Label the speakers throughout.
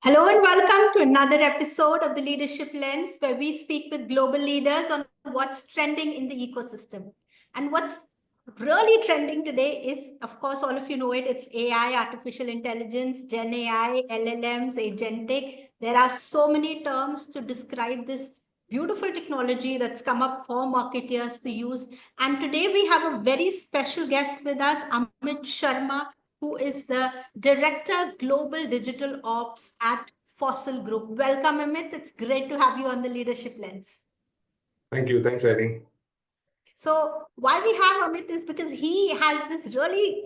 Speaker 1: Hello and welcome to another episode of the Leadership Lens, where we speak with global leaders on what's trending in the ecosystem. And what's really trending today is, of course, all of you know it, it's AI, artificial intelligence, Gen AI, LLMs, agentic. There are so many terms to describe this beautiful technology that's come up for marketeers to use. And today we have a very special guest with us, Amit Sharma, who is the Director Global Digital Ops at Fossil Group. Welcome, Amit. It's great to have you on the Leadership Lens.
Speaker 2: Thank you. Thanks, Irene.
Speaker 1: So why we have Amit is because he has this really,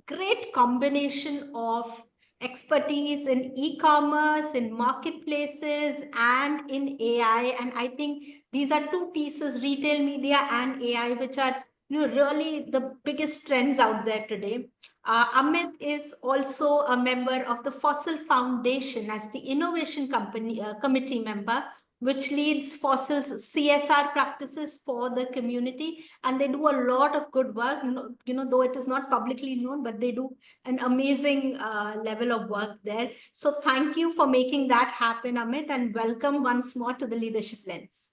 Speaker 1: great combination of expertise in e-commerce, in marketplaces, and in AI. And I think these are two pieces, retail media and AI, which are really the biggest trends out there today. Amit is also a member of the Fossil Foundation as the Innovation Committee member, which leads Fossil's CSR practices for the community. And they do a lot of good work, though it is not publicly known, but they do an amazing level of work there. So thank you for making that happen, Amit, and welcome once more to the Leadership Lens.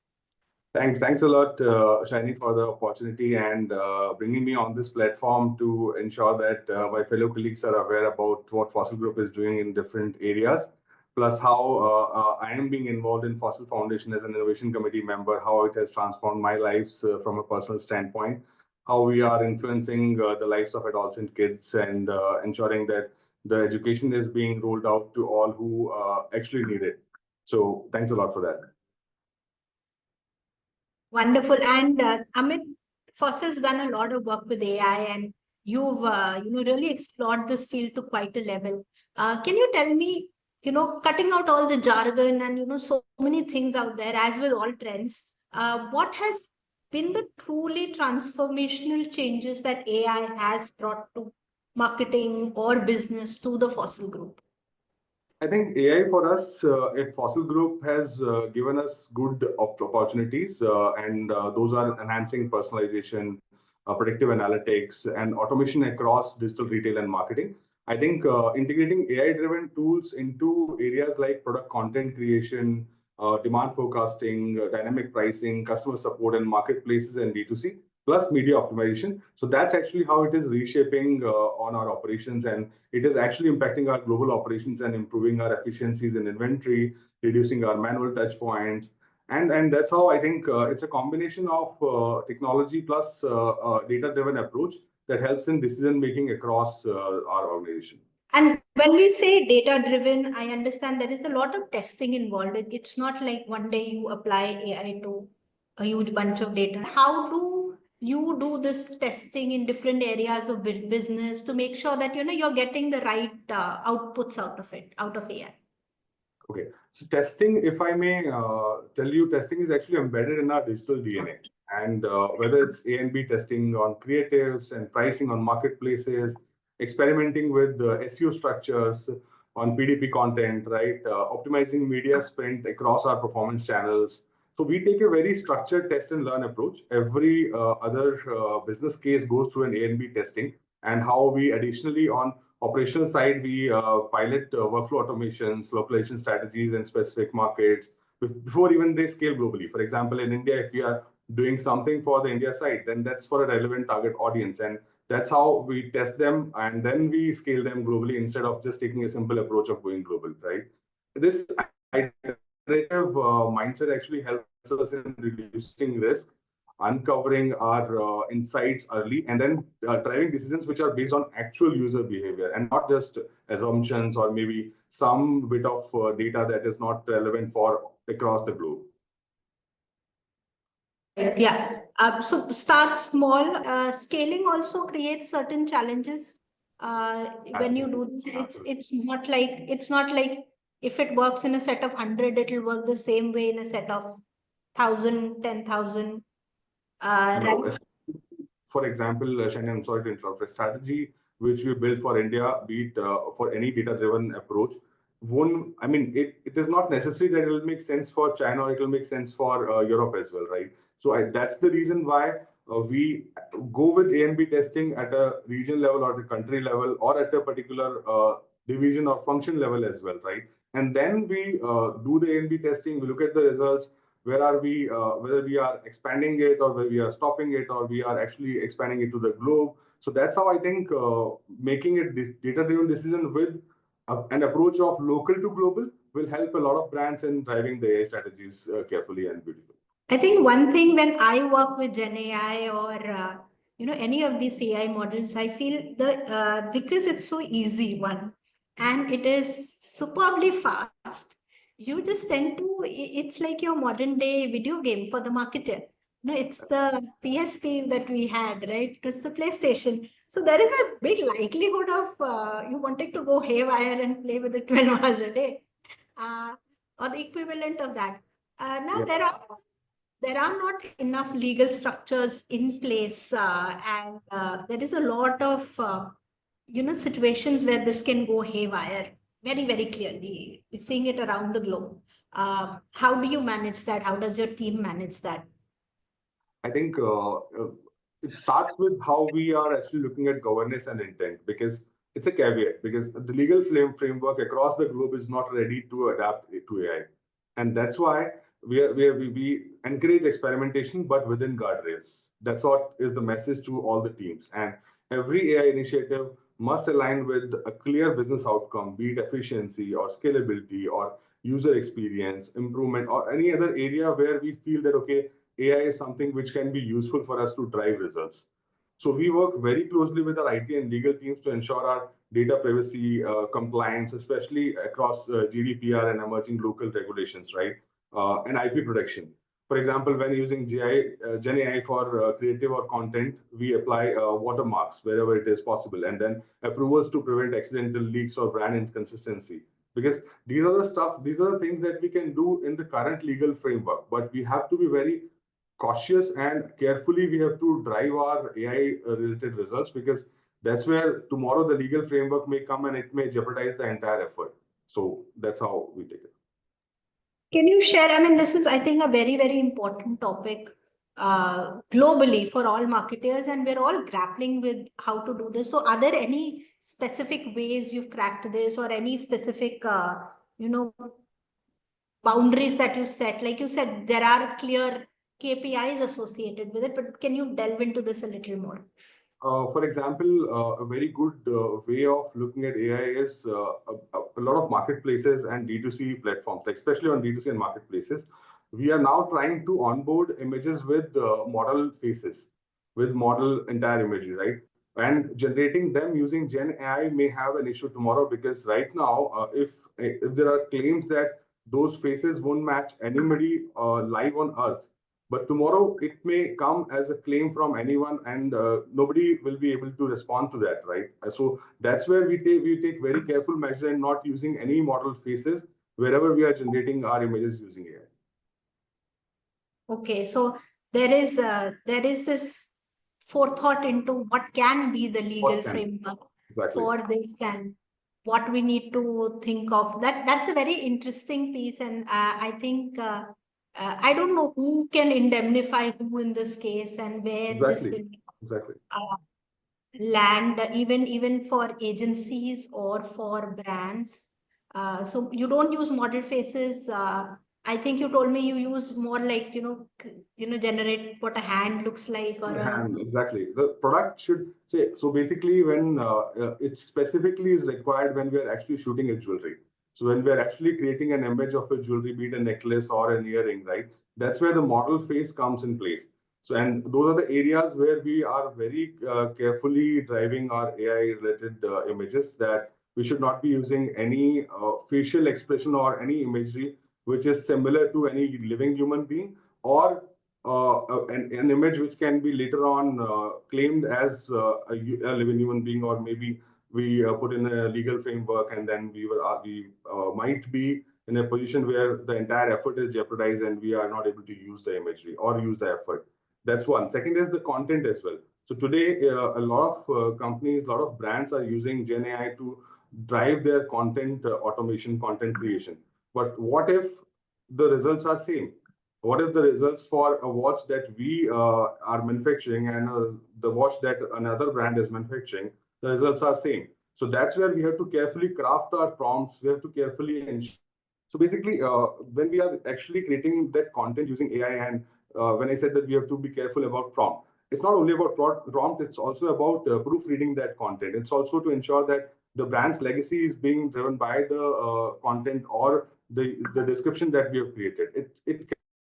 Speaker 2: Thanks a lot, Shiny, for the opportunity and bringing me on this platform to ensure that my fellow colleagues are aware about what Fossil Group is doing in different areas, plus how I am being involved in Fossil Foundation as an innovation committee member, how it has transformed my lives from a personal standpoint, how we are influencing the lives of adolescent kids and ensuring that the education is being rolled out to all who actually need it. So thanks a lot for that.
Speaker 1: Wonderful. And Amit, Fossil's done a lot of work with AI, and you've really explored this field to quite a level. Can you tell me, cutting out all the jargon and so many things out there, as with all trends, what has been the truly transformational changes that AI has brought to marketing or business to the Fossil Group?
Speaker 2: I think AI for us at Fossil Group has given us good opportunities, and those are enhancing personalization, predictive analytics, and automation across digital retail and marketing. I think integrating AI-driven tools into areas like product content creation, demand forecasting, dynamic pricing, customer support, and marketplaces and D2C, plus media optimization. So that's actually how it is reshaping on our operations, and it is actually impacting our global operations and improving our efficiencies in inventory, reducing our manual touch points. And that's how I think it's a combination of technology plus data-driven approach that helps in decision making across our organization.
Speaker 1: And when we say data-driven, I understand there is a lot of testing involved. It's not like one day you apply AI to a huge bunch of data. How do you do this testing in different areas of business to make sure that you're getting the right outputs out of it, out of AI?
Speaker 2: Okay, so testing, if I may tell you, testing is actually embedded in our digital DNA. And whether it's A and B testing on creatives and pricing on marketplaces, experimenting with SEO structures on PDP content, right? Optimizing media spend across our performance channels. So we take a very structured test and learn approach. Every other business case goes through an A and B testing, and how we additionally on operational side, we pilot workflow automations, localization strategies in specific markets before even they scale globally. For example, in India, if we are doing something for the India side, then that's for a relevant target audience. And that's how we test them, and then we scale them globally instead of just taking a simple approach of going global, right? This iterative mindset actually helps us in reducing risk, uncovering our insights early, and then driving decisions which are based on actual user behavior and not just assumptions or maybe some bit of data that is not relevant for across the globe.
Speaker 1: Yeah. So start small. Scaling also creates certain challenges when you do this. It's not like if it works in a set of 100, it'll work the same way in a set of 1,000, 10,000.
Speaker 2: No,
Speaker 1: Right?
Speaker 2: for example, Shani, I'm sorry to interrupt. A strategy which we built for India, be it for any data-driven approach, it is not necessary that it will make sense for China or it will make sense for Europe as well, right? So that's the reason why we go with A and B testing at a region level or the country level or at a particular division or function level as well, right? And then we do the A&B testing. We look at the results. Where are we? Whether we are expanding it, or whether we are stopping it, or we are actually expanding it to the globe. So that's how I think making a data-driven decision with an approach of local to global will help a lot of brands in driving the AI strategies carefully and beautifully.
Speaker 1: I think one thing when I work with Gen AI or any of these AI models, I feel because it's so easy one, and it is superbly fast. You just tend to it's like your modern day video game for the marketer. No, it's the PSP that we had, right? It was the PlayStation. So there is a big likelihood of you wanting to go haywire and play with it 12 hours a day, uh, or the equivalent of that. Now
Speaker 2: Yeah.
Speaker 1: there are not enough legal structures in place, and there is a lot of situations where this can go haywire very, very clearly. We're seeing it around the globe. How do you manage that? How does your team manage that?
Speaker 2: I think it starts with how we are actually looking at governance and intent, because it's a caveat, because the legal framework across the globe is not ready to adapt to AI. And that's why we encourage experimentation, but within guardrails. That's what is the message to all the teams. And every AI initiative must align with a clear business outcome, be it efficiency or scalability or user experience improvement, or any other area where we feel that, okay, AI is something which can be useful for us to drive results. So we work very closely with our IT and legal teams to ensure our data privacy compliance, especially across GDPR and emerging local regulations, right? And IP protection. For example, when using Gen AI for creative or content, we apply watermarks wherever it is possible, and then approvals to prevent accidental leaks or brand inconsistency. Because these are the things that we can do in the current legal framework, but we have to be very cautious and carefully. We have to drive our AI related results, because that's where tomorrow the legal framework may come and it may jeopardize the entire effort. So that's how we take it.
Speaker 1: Can you share? I mean, this is, I think, a very, very important topic globally for all marketers, and we're all grappling with how to do this. So, are there any specific ways you've cracked this, or any specific, boundaries that you set? Like you said, there are clear KPIs associated with it, but can you delve into this a little more?
Speaker 2: For example, a very good way of looking at AI is a lot of marketplaces and D2C platforms, like especially on D2C and marketplaces. We are now trying to onboard images with model faces, with model entire imagery, right? And generating them using Gen AI may have an issue tomorrow, because right now, if there are claims that those faces won't match anybody live on Earth, but tomorrow it may come as a claim from anyone, and nobody will be able to respond to that, right? So that's where we take very careful measure in not using any model faces wherever we are generating our images using AI.
Speaker 1: Okay, so there is this forethought into what can be the legal
Speaker 2: What can
Speaker 1: framework
Speaker 2: exactly?
Speaker 1: for this, and what we need to think of. That's a very interesting piece, and I think I don't know who can indemnify who in this case, and where this
Speaker 2: Exactly.
Speaker 1: will
Speaker 2: Exactly.
Speaker 1: uh, land, even for agencies or for brands. So you don't use model faces. I think you told me you use more like generate what a hand looks like, or a
Speaker 2: And exactly, the product should say. So basically, when it specifically is required when we are actually shooting a jewelry. So when we are actually creating an image of a jewelry, be it a necklace or an earring, right? That's where the model face comes in place. So, and those are the areas where we are very carefully driving our AI related images, that we should not be using any facial expression or any imagery which is similar to any living human being, or an image which can be later on claimed as a living human being, or maybe we put in a legal framework, and then we might be in a position where the entire effort is jeopardized and we are not able to use the imagery or use the effort. That's one. Second is the content as well. So today, a lot of companies, a lot of brands are using Gen AI to drive their content automation, content creation. But what if the results are same? What if the results for a watch that we are manufacturing and the watch that another brand is manufacturing, the results are same? So that's where we have to carefully craft our prompts. We have to carefully ensure So basically, when we are actually creating that content using AI, and when I said that we have to be careful about prompt, it's not only about prompt, it's also about proofreading that content. It's also to ensure that the brand's legacy is being driven by the content or the description that we have created. It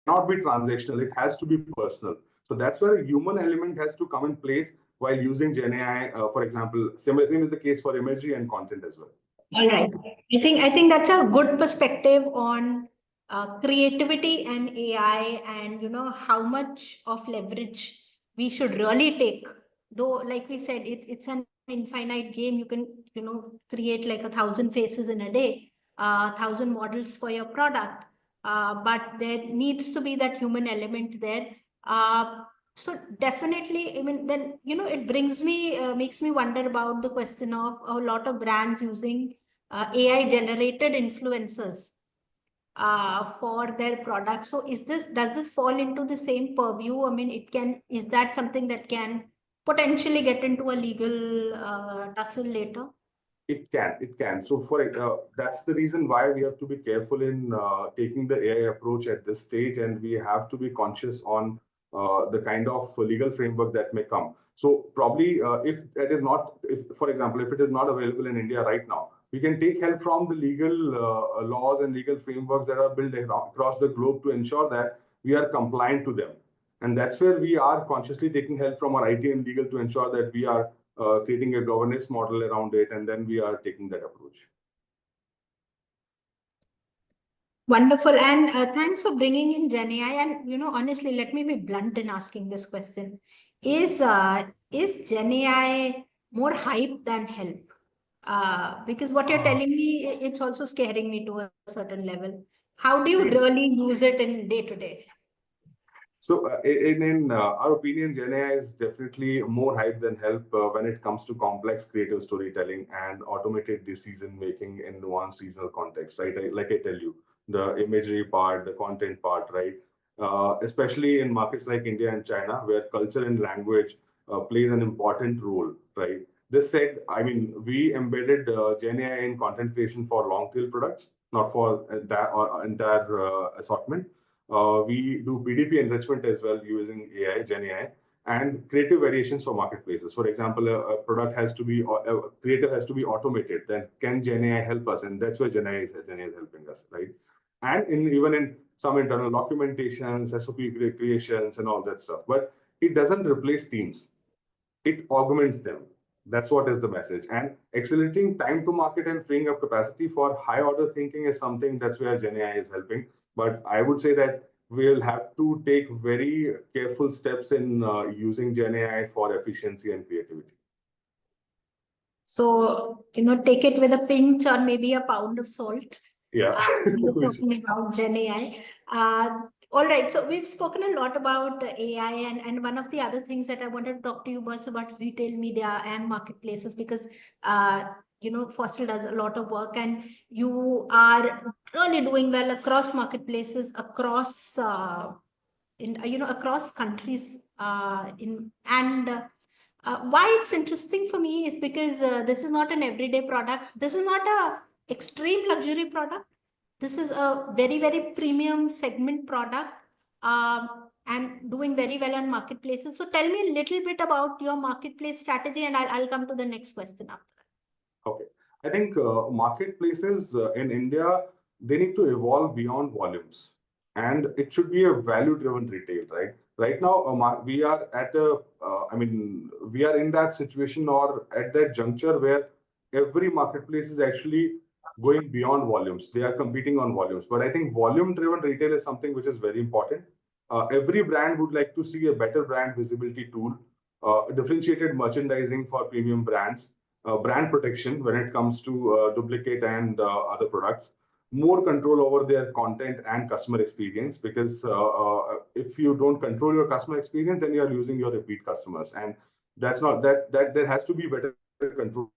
Speaker 2: cannot be transactional, it has to be personal. So that's where a human element has to come in place while using Gen AI, for example. Same is the case for imagery and content as well.
Speaker 1: All right. I think that's a good perspective on creativity and AI, and how much of leverage we should really take. Though, like we said, it's an infinite game. You can create like 1,000 faces in a day, 1,000 models for your product. But there needs to be that human element there. So definitely, I mean, then it brings me makes me wonder about the question of a lot of brands using AI generated influencers for their product. So does this fall into the same purview? I mean, is that something that can potentially get into a legal tussle later?
Speaker 2: It can. So that's the reason why we have to be careful in taking the AI approach at this stage, and we have to be conscious on the kind of legal framework that may come. So probably if that is not, if for example, if it is not available in India right now, we can take help from the legal laws and legal frameworks that are built across the globe to ensure that we are compliant to them. And that's where we are consciously taking help from our IT and legal to ensure that we are creating a governance model around it, and then we are taking that approach.
Speaker 1: Wonderful. And thanks for bringing in Gen AI. And, honestly, let me be blunt in asking this question. Is Gen AI more hype than help? Because what you're telling me, it's also scaring me to a certain level. How do you really use it in day to day?
Speaker 2: So, in our opinion, Gen AI is definitely more hype than help when it comes to complex creative storytelling and automated decision making in nuanced regional context, right? Like I tell you, the imagery part, the content part, right? Especially in markets like India and China, where culture and language plays an important role, right? This said, I mean, we embedded Gen AI in content creation for long tail products, not for entire assortment. We do PDP enrichment as well using AI, Gen AI, and creative variations for marketplaces. For example, a product has to be, a creative has to be automated. Then can Gen AI help us? And that's where Gen AI is helping us, right? And even in some internal documentations, SOP creations, and all that stuff. But it doesn't replace teams, it augments them. That's what is the message. And accelerating time to market and freeing up capacity for high order thinking is something that's where Gen AI is helping. But I would say that we'll have to take very careful steps in using Gen AI for efficiency and creativity.
Speaker 1: So, take it with a pinch or maybe a pound of salt.
Speaker 2: Yeah.
Speaker 1: We're talking about Gen AI. All right. So we've spoken a lot about AI, and one of the other things that I wanted to talk to you was about retail media and marketplaces, because Fossil does a lot of work, and you are really doing well across marketplaces, across across countries, why it's interesting for me is because this is not an everyday product. This is not a extreme luxury product. This is a very, very premium segment product, and doing very well on marketplaces. So tell me a little bit about your marketplace strategy, and I'll come to the next question after that.
Speaker 2: Okay. I think marketplaces in India, they need to evolve beyond volumes, and it should be a value-driven retail, right? Right now, we are at we are in that situation or at that juncture where every marketplace is actually going beyond volumes. They are competing on volumes. But I think volume-driven retail is something which is very important. Every brand would like to see a better brand visibility tool, differentiated merchandising for premium brands, brand protection when it comes to duplicate and other products, more control over their content and customer experience, because if you don't control your customer experience, then you are losing your repeat customers, and that's not that there has to be better control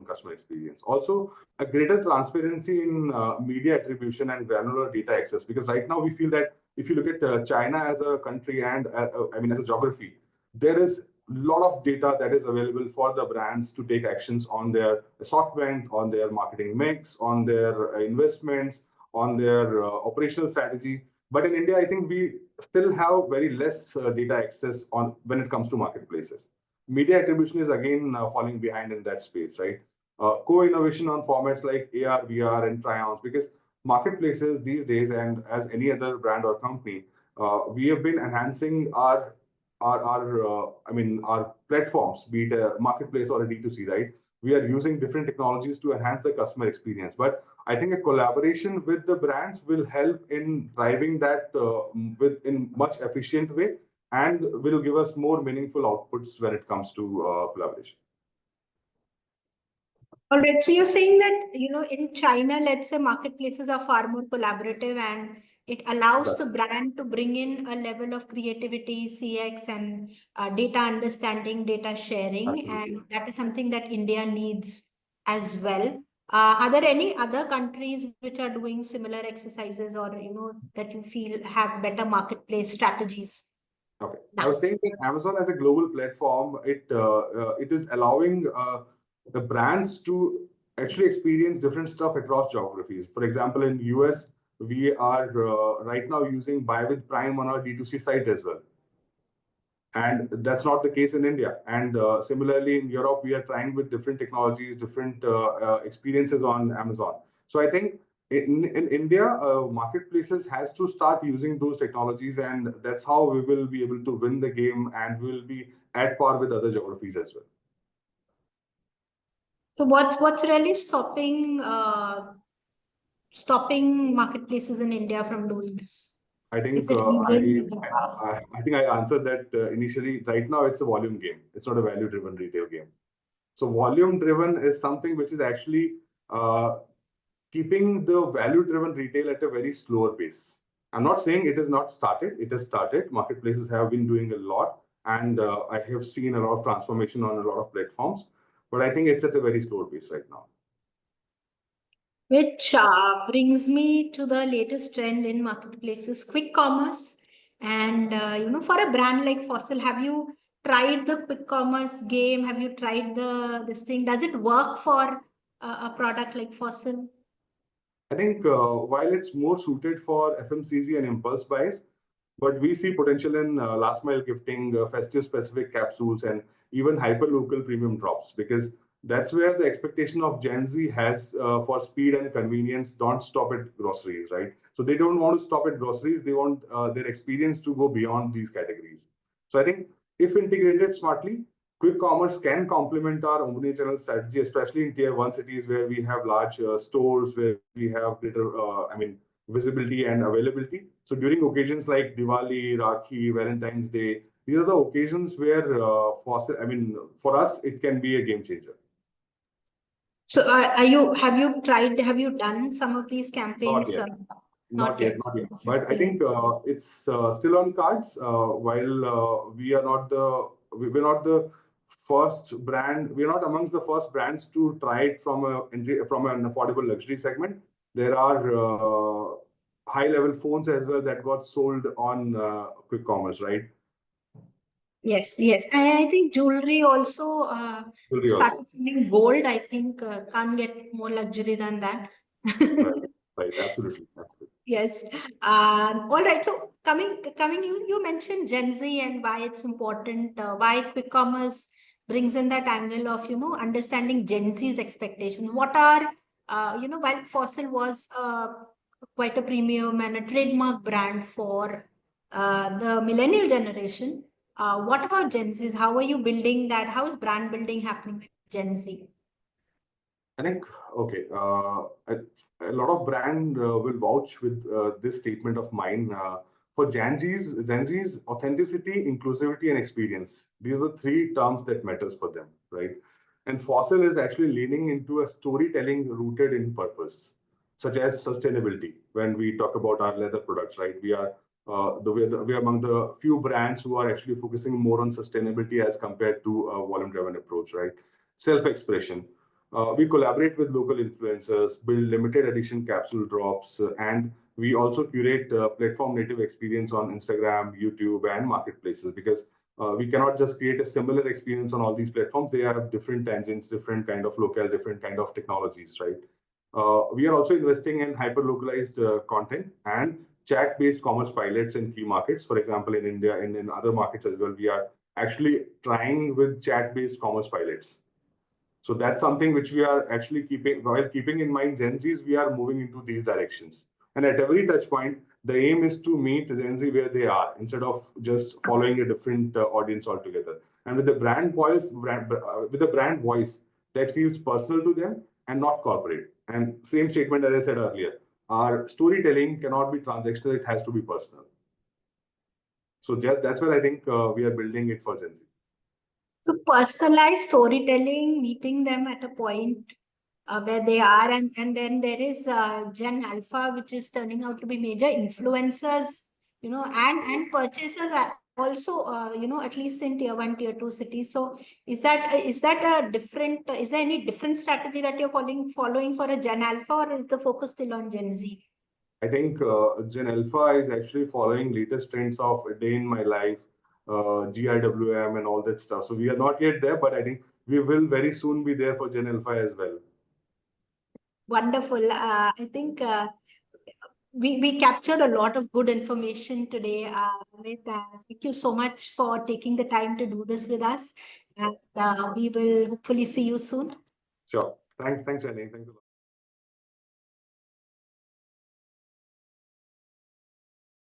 Speaker 2: customer experience. Also, a greater transparency in media attribution and granular data access, because right now we feel that if you look at China as a country and as a geography, there is lot of data that is available for the brands to take actions on their assortment, on their marketing mix, on their investments, on their operational strategy. But in India, I think we still have very less data access on when it comes to marketplaces. Media attribution is again falling behind in that space, right? Co-innovation on formats like AR, VR, and try-ons, because marketplaces these days, and as any other brand or company, we have been enhancing our platforms, be it a marketplace or a D2C, right? We are using different technologies to enhance the customer experience. But I think a collaboration with the brands will help in driving that in much efficient way, and will give us more meaningful outputs when it comes to collaboration.
Speaker 1: All right. So you're saying that, in China, let's say marketplaces are far more collaborative and it allows the brand to bring in a level of creativity, CX, and data understanding, data sharing.
Speaker 2: Absolutely.
Speaker 1: And that is something that India needs as well. Are there any other countries which are doing similar exercises, or, that you feel have better marketplace strategies?
Speaker 2: Okay. I was saying that Amazon as a global platform, it is allowing the brands to actually experience different stuff across geographies. For example, in US, we are right now using Buy with Prime on our D2C site as well. And that's not the case in India. And similarly, in Europe, we are trying with different technologies, different experiences on Amazon. So I think in India, marketplaces has to start using those technologies, and that's how we will be able to win the game, and we will be at par with other geographies as well.
Speaker 1: So what's really stopping marketplaces in India from doing this?
Speaker 2: I think
Speaker 1: Is it
Speaker 2: I think I answered that initially. Right now, it's a volume game. It's not a value-driven retail game. So volume-driven is something which is actually keeping the value-driven retail at a very slower pace. I'm not saying it is not started. It has started. Marketplaces have been doing a lot, and I have seen a lot of transformation on a lot of platforms. But I think it's at a very slow pace right now.
Speaker 1: Which brings me to the latest trend in marketplaces, quick commerce. And, for a brand like Fossil, have you tried the quick commerce game? Have you tried this thing? Does it work for a product like Fossil?
Speaker 2: I think while it's more suited for FMCG and impulse buys, but we see potential in last mile gifting, festive specific capsules, and even hyper local premium drops, because that's where the expectation of Gen Z has for speed and convenience don't stop at groceries, right? So they don't want to stop at groceries. They want their experience to go beyond these categories. So I think if integrated smartly, quick commerce can complement our omnichannel strategy, especially in tier one cities where we have large stores, where we have greater, visibility and availability. So during occasions like Diwali, Rakhi, Valentine's Day, these are the occasions where, for us, it can be a game changer.
Speaker 1: So have you done some of these campaigns?
Speaker 2: Not yet. But I think it's still on cards. While we're not the first brand, we're not amongst the first brands to try it from an affordable luxury segment. There are high-level phones as well that got sold on quick commerce, right?
Speaker 1: Yes. I think jewelry also started selling gold. I think can't get more luxury than that.
Speaker 2: Right. Absolutely.
Speaker 1: Yes. All right. So coming, you mentioned Gen Z and why it's important, why quick commerce brings in that angle of, understanding Gen Z's expectations. What are, while Fossil was quite a premium and a trademark brand for the millennial generation, what about Gen Z's? How are you building that? How is brand building happening with Gen Z?
Speaker 2: I think, okay, a lot of brand will vouch with this statement of mine. For Gen Z's authenticity, inclusivity, and experience. These are the three terms that matters for them, right? And Fossil is actually leaning into a storytelling rooted in purpose, such as sustainability. When we talk about our leather products, right? We are among the few brands who are actually focusing more on sustainability as compared to a volume-driven approach, right? Self-expression. We collaborate with local influencers, build limited edition capsule drops, and we also curate platform native experience on Instagram, YouTube, and marketplaces, because We cannot just create a similar experience on all these platforms. They have different tangents, different kind of locale, different kind of technologies, right? We are also investing in hyper-localized content and chat-based commerce pilots in key markets. For example, in India and in other markets as well, we are actually trying with chat-based commerce pilots. So that's something which we are actually keeping, while keeping in mind Gen Zs, we are moving into these directions. And at every touch point, the aim is to meet Gen Z where they are instead of just following a different audience altogether. And with the with the brand voice that feels personal to them and not corporate. And same statement as I said earlier, our storytelling cannot be transactional; it has to be personal. So that's where I think we are building it for Gen Z.
Speaker 1: So personalized storytelling, meeting them at a point where they are, and then there is Gen Alpha, which is turning out to be major influencers, and purchasers are also, at least in tier 1, tier 2 cities. So is that a different? Is there any different strategy that you're following for a Gen Alpha, or is the focus still on Gen Z?
Speaker 2: I think Gen Alpha is actually following latest trends of a day in my life, GIWM, and all that stuff. So we are not yet there, but I think we will very soon be there for Gen Alpha as well.
Speaker 1: Wonderful. I think we captured a lot of good information today. Amit, thank you so much for taking the time to do this with us. And we will hopefully see you soon.
Speaker 2: Sure. Thanks, Jenny. Thanks a lot.